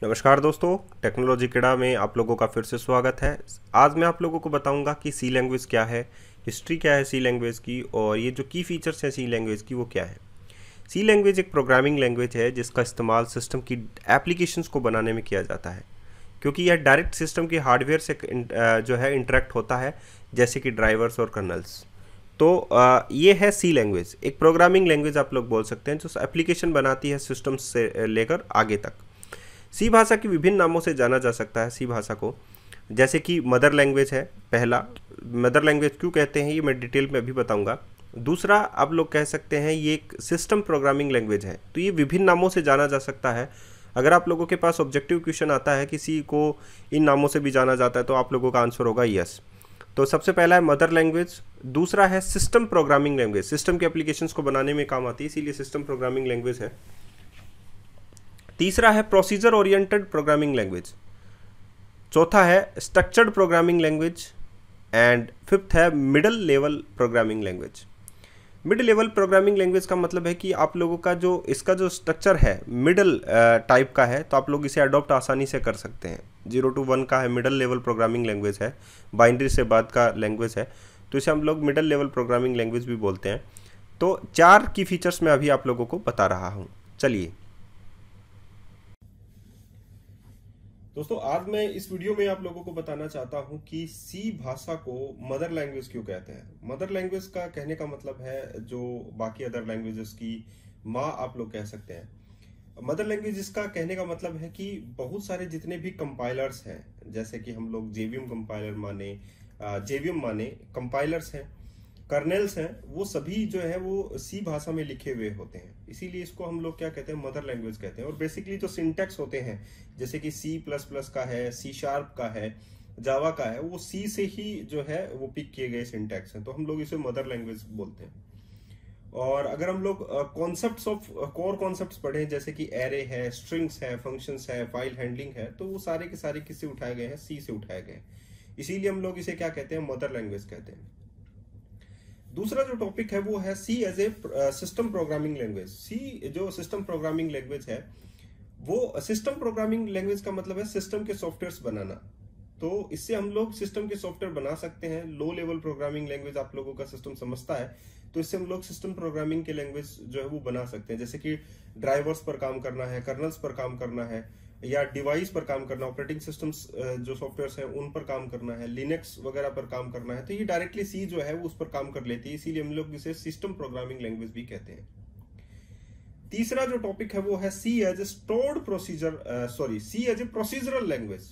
नमस्कार दोस्तों, टेक्नोलॉजी किड़ा में आप लोगों का फिर से स्वागत है। आज मैं आप लोगों को बताऊंगा कि सी लैंग्वेज क्या है, हिस्ट्री क्या है सी लैंग्वेज की, और ये जो की फीचर्स हैं सी लैंग्वेज की वो क्या है। सी लैंग्वेज एक प्रोग्रामिंग लैंग्वेज है जिसका इस्तेमाल सिस्टम की एप्लीकेशंस को बनाने में किया जाता है, क्योंकि यह डायरेक्ट सिस्टम के हार्डवेयर से जो है इंटरेक्ट होता है, जैसे कि ड्राइवर्स और कर्नल्स। तो ये है सी लैंग्वेज, एक प्रोग्रामिंग लैंग्वेज आप लोग बोल सकते हैं जो एप्लीकेशन बनाती है सिस्टम से लेकर आगे तक। सी भाषा की विभिन्न नामों से जाना जा सकता है सी भाषा को, जैसे कि मदर लैंग्वेज है पहला। मदर लैंग्वेज क्यों कहते हैं ये मैं डिटेल में अभी बताऊंगा। दूसरा, आप लोग कह सकते हैं ये एक सिस्टम प्रोग्रामिंग लैंग्वेज है। तो ये विभिन्न नामों से जाना जा सकता है। अगर आप लोगों के पास ऑब्जेक्टिव क्वेश्चन आता है कि सी को इन नामों से भी जाना जाता है तो आप लोगों का आंसर होगा यस। तो सबसे पहला है मदर लैंग्वेज, दूसरा है सिस्टम प्रोग्रामिंग लैंग्वेज, सिस्टम के एप्लीकेशंस को बनाने में काम आती है इसीलिए सिस्टम प्रोग्रामिंग लैंग्वेज है। तीसरा है प्रोसीजर ओरिएंटेड प्रोग्रामिंग लैंग्वेज, चौथा है structured programming language, and fifth है middle level programming language. Mid level programming language का मतलब है कि आप लोगों का जो इसका जो स्ट्रक्चर है मिडल टाइप का है, तो आप लोग इसे अडॉप्ट आसानी से कर सकते हैं। 0 to 1 का है, मिडल लेवल प्रोग्रामिंग लैंग्वेज है, बाइनरी से बाद का लैंग्वेज है, तो इसे हम लोग मिडल लेवल प्रोग्रामिंग लैंग्वेज भी बोलते हैं। तो 4 की फीचर्स मैं अभी आप लोगों को बता रहा हूँ। चलिए दोस्तों, आज मैं इस वीडियो में आप लोगों को बताना चाहता हूं कि सी भाषा को मदर लैंग्वेज क्यों कहते हैं। मदर लैंग्वेज का कहने का मतलब है जो बाकी अदर लैंग्वेजेस की माँ आप लोग कह सकते हैं। मदर लैंग्वेज इसका कहने का मतलब है कि बहुत सारे जितने भी कंपाइलर्स हैं, जैसे कि हम लोग जेवीएम कंपाइलर माने, जेवीएम माने कंपाइलर्स हैं, कर्नेल्स हैं, वो सभी जो है वो सी भाषा में लिखे हुए होते हैं। इसीलिए इसको हम लोग क्या कहते हैं, मदर लैंग्वेज कहते हैं। और बेसिकली जो सिंटैक्स होते हैं, जैसे कि सी प्लस प्लस का है, सी शार्प का है, जावा का है, वो सी से ही जो है वो पिक किए गए सिंटैक्स हैं, तो हम लोग इसे मदर लैंग्वेज बोलते हैं। और अगर हम लोग कॉन्सेप्ट्स ऑफ कोर कॉन्सेप्ट्स पढ़ें, जैसे कि एरे है, स्ट्रिंग्स है, फंक्शंस है, फाइल हैंडलिंग है, तो वो सारे के सारे किससे उठाए गए हैं, सी से उठाए गए हैं। इसीलिए हम लोग इसे क्या कहते हैं, मदर लैंग्वेज कहते हैं। दूसरा जो टॉपिक है वो है C as a system programming language. C जो सिस्टम प्रोग्रामिंग लैंग्वेज है, वो सिस्टम प्रोग्रामिंग लैंग्वेज का मतलब है सिस्टम के सॉफ्टवेयर्स बनाना। तो इससे हम लोग सिस्टम के सॉफ्टवेयर बना सकते हैं। लो लेवल प्रोग्रामिंग लैंग्वेज आप लोगों का सिस्टम समझता है, तो इससे हम लोग सिस्टम प्रोग्रामिंग के लैंग्वेज जो है वो बना सकते हैं, जैसे कि ड्राइवर्स पर काम करना है, कर्नल्स पर काम करना है, या डिवाइस पर काम करना, ऑपरेटिंग सिस्टम्स जो सॉफ्टवेयर हैं उन पर काम करना है, लिनक्स वगैरह पर काम करना है, तो ये डायरेक्टली सी जो है वो उस पर काम कर लेती है। इसीलिए हम लोग इसे सिस्टम प्रोग्रामिंग लैंग्वेज भी कहते हैं। तीसरा जो टॉपिक है वो है C as a stored procedure, C as a procedural language.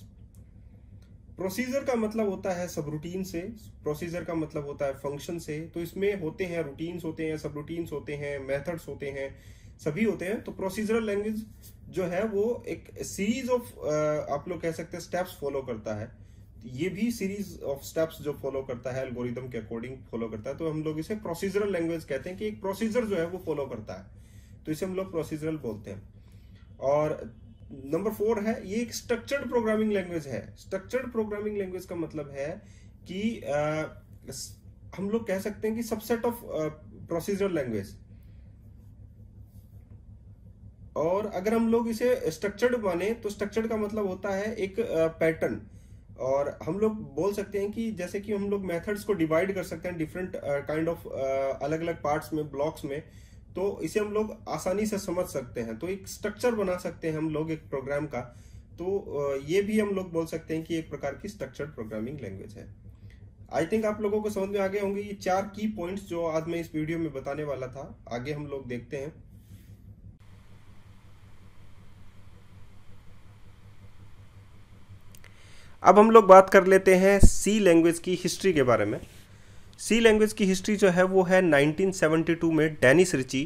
Procedure का मतलब होता है सब रूटीन से, प्रोसीजर का मतलब होता है फंक्शन से। तो इसमें होते हैं रूटीन्स, होते हैं सब रूटीन्स, होते हैं मेथड्स, होते हैं सभी होते हैं। तो प्रोसीजरल लैंग्वेज जो है वो एक सीरीज ऑफ आप लोग कह सकते हैं स्टेप्स फॉलो करता है। ये भी सीरीज ऑफ स्टेप्स जो फॉलो करता है, एल्गोरिदम के अकॉर्डिंग फॉलो करता है, तो हम लोग इसे प्रोसीजरल लैंग्वेज कहते हैं कि एक प्रोसीजर जो है वो फॉलो करता है, तो इसे हम लोग प्रोसीजरल बोलते हैं। और नंबर 4 है, ये एक स्ट्रक्चर्ड प्रोग्रामिंग लैंग्वेज है। स्ट्रक्चर्ड प्रोग्रामिंग लैंग्वेज का मतलब है कि हम लोग कह सकते हैं कि सबसेट ऑफ प्रोसीजरल लैंग्वेज। और अगर हम लोग इसे स्ट्रक्चर्ड माने तो स्ट्रक्चर्ड का मतलब होता है एक पैटर्न। और हम लोग बोल सकते हैं कि जैसे कि हम लोग मेथड्स को डिवाइड कर सकते हैं डिफरेंट काइंड ऑफ अलग अलग पार्ट्स में, ब्लॉक्स में, तो इसे हम लोग आसानी से समझ सकते हैं। तो एक स्ट्रक्चर बना सकते हैं हम लोग एक प्रोग्राम का। तो ये भी हम लोग बोल सकते हैं कि एक प्रकार की स्ट्रक्चर्ड प्रोग्रामिंग लैंग्वेज है। आई थिंक आप लोगों को समझ में आ गए होंगे ये 4 की पॉइंट्स जो आज मैं इस वीडियो में बताने वाला था। आगे हम लोग देखते हैं। अब हम लोग बात कर लेते हैं सी लैंग्वेज की हिस्ट्री के बारे में। सी लैंग्वेज की हिस्ट्री जो है वो है 1972 में डेनिस रिची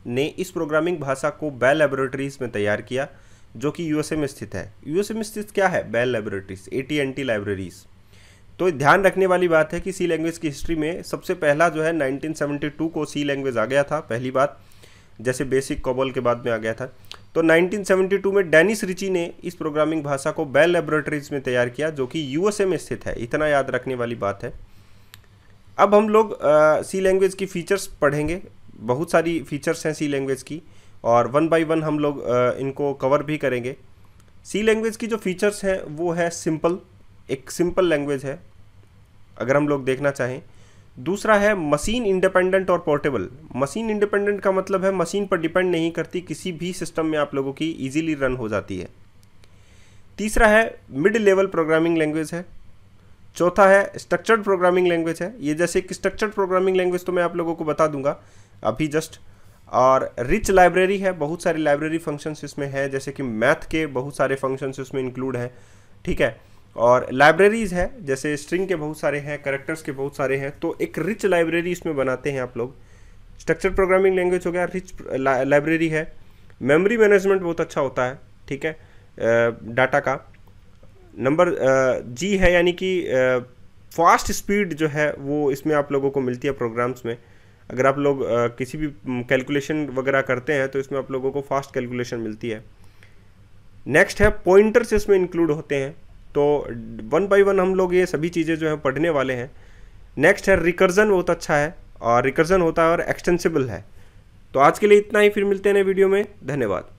ने इस प्रोग्रामिंग भाषा को बेल लैबोरेटरीज में तैयार किया, जो कि यूएसए में स्थित है। यूएसए में स्थित क्या है, बेल लैबोरेटरीज, AT&T लाइब्रेरीज। तो ध्यान रखने वाली बात है कि सी लैंग्वेज की हिस्ट्री में सबसे पहला जो है 1972 को सी लैंग्वेज आ गया था, पहली बात, जैसे बेसिक कोबोल के बाद में आ गया था। तो 1972 में डेनिस रिची ने इस प्रोग्रामिंग भाषा को बेल लैबोरेटरीज में तैयार किया, जो कि यूएसए में स्थित है। इतना याद रखने वाली बात है। अब हम लोग सी लैंग्वेज की फीचर्स पढ़ेंगे। बहुत सारी फीचर्स हैं सी लैंग्वेज की, और वन बाय वन हम लोग इनको कवर भी करेंगे। सी लैंग्वेज की जो फीचर्स हैं वो है सिंपल, एक सिंपल लैंग्वेज है अगर हम लोग देखना चाहें। दूसरा है मशीन इंडिपेंडेंट और पोर्टेबल। मशीन इंडिपेंडेंट का मतलब है मशीन पर डिपेंड नहीं करती, किसी भी सिस्टम में आप लोगों की इजीली रन हो जाती है। तीसरा है मिड लेवल प्रोग्रामिंग लैंग्वेज है। चौथा है स्ट्रक्चर्ड प्रोग्रामिंग लैंग्वेज है। ये जैसे कि स्ट्रक्चर्ड प्रोग्रामिंग लैंग्वेज तो मैं आप लोगों को बता दूंगा अभी जस्ट। और रिच लाइब्रेरी है, बहुत सारी लाइब्रेरी फंक्शंस इसमें है, जैसे कि मैथ के बहुत सारे फंक्शंस इसमें इंक्लूड हैं, ठीक है। और लाइब्रेरीज है, जैसे स्ट्रिंग के बहुत सारे हैं, कैरेक्टर्स के बहुत सारे हैं, तो एक रिच लाइब्रेरी इसमें बनाते हैं आप लोग। स्ट्रक्चर्ड प्रोग्रामिंग लैंग्वेज हो गया, रिच लाइब्रेरी है। मेमोरी मैनेजमेंट बहुत अच्छा होता है, ठीक है, डाटा का। नंबर जी है, यानी कि फास्ट स्पीड जो है वो इसमें आप लोगों को मिलती है प्रोग्राम्स में। अगर आप लोग किसी भी कैलकुलेशन वगैरह करते हैं तो इसमें आप लोगों को फास्ट कैलकुलेशन मिलती है। नेक्स्ट है पॉइंटर्स इसमें इंक्लूड होते हैं, तो वन बाय वन हम लोग ये सभी चीज़ें जो है पढ़ने वाले हैं। नेक्स्ट है रिकर्जन, बहुत अच्छा है, और रिकर्जन होता है और एक्सटेंसिबल है। तो आज के लिए इतना ही, फिर मिलते हैं नए वीडियो में। धन्यवाद।